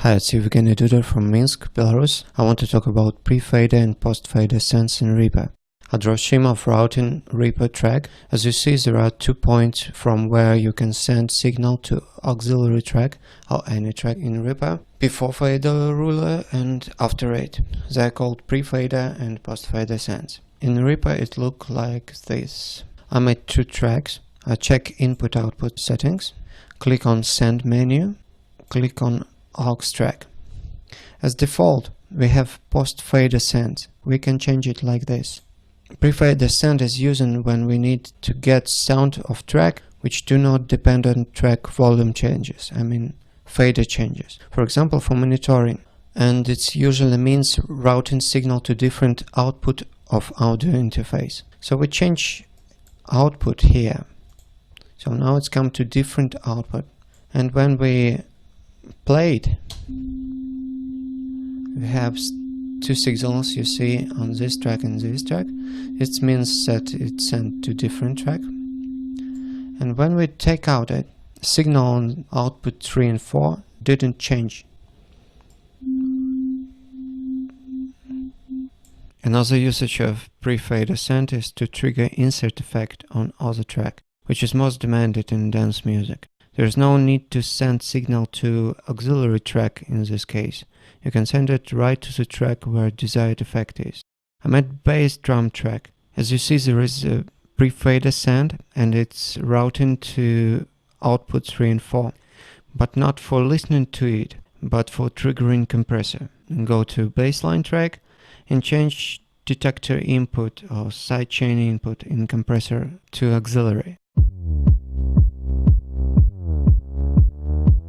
Hi, it's Evgeny Duda from Minsk, Belarus. I want to talk about pre-fader and post-fader sense in Reaper. I draw a schema of routing Reaper track. As you see, there are 2 points from where you can send signal to auxiliary track or any track in Reaper, before fader ruler and after it. They are called pre-fader and post-fader sense. In Reaper it looks like this. I made 2 tracks. I check input-output settings, click on Send menu, click on aux track. As default, we have post-fader send. We can change it like this. Pre-fader send is used when we need to get sound of track which do not depend on track volume changes, fader changes. For example, for monitoring. And it usually means routing signal to different output of audio interface. So we change output here. So now it's come to different output. And when we play it, we have 2 signals you see on this track and this track. It means that it's sent to different track. And when we take out a signal on output 3 and 4 didn't change. Another usage of pre-fader send is to trigger insert effect on other track, which is most demanded in dance music. There is no need to send signal to auxiliary track in this case. You can send it right to the track where desired effect is. I made bass drum track. As you see, there is a pre-fader send and it's routing to output 3 and 4, but not for listening to it, but for triggering compressor. And go to bassline track and change detector input or sidechain input in compressor to auxiliary.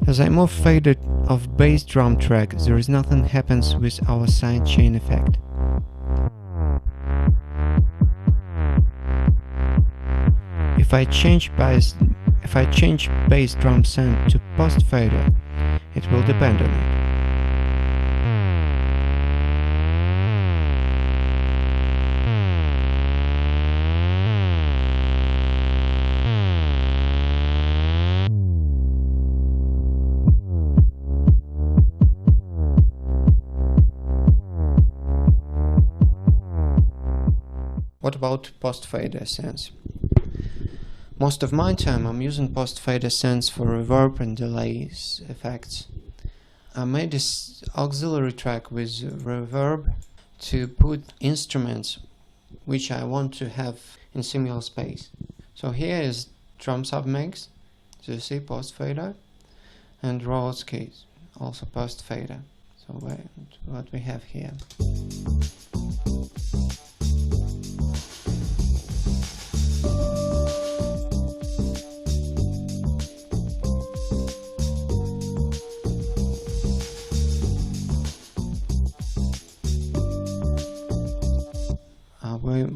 As I move fader of bass drum track, there is nothing happens with our sidechain effect. If I change bass drum send to post fader, it will depend on it. What about post-fader sense? Most of my time I'm using post-fader sense for reverb and delays effects. I made this auxiliary track with reverb to put instruments which I want to have in similar space. So here is drum submix, so you see post-fader, and Rhodes keys, also post-fader. So what we have here.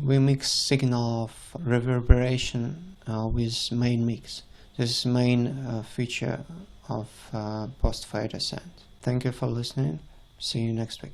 We mix signal of reverberation with main mix. This is main feature of post-fader send. Thank you for listening. See you next week.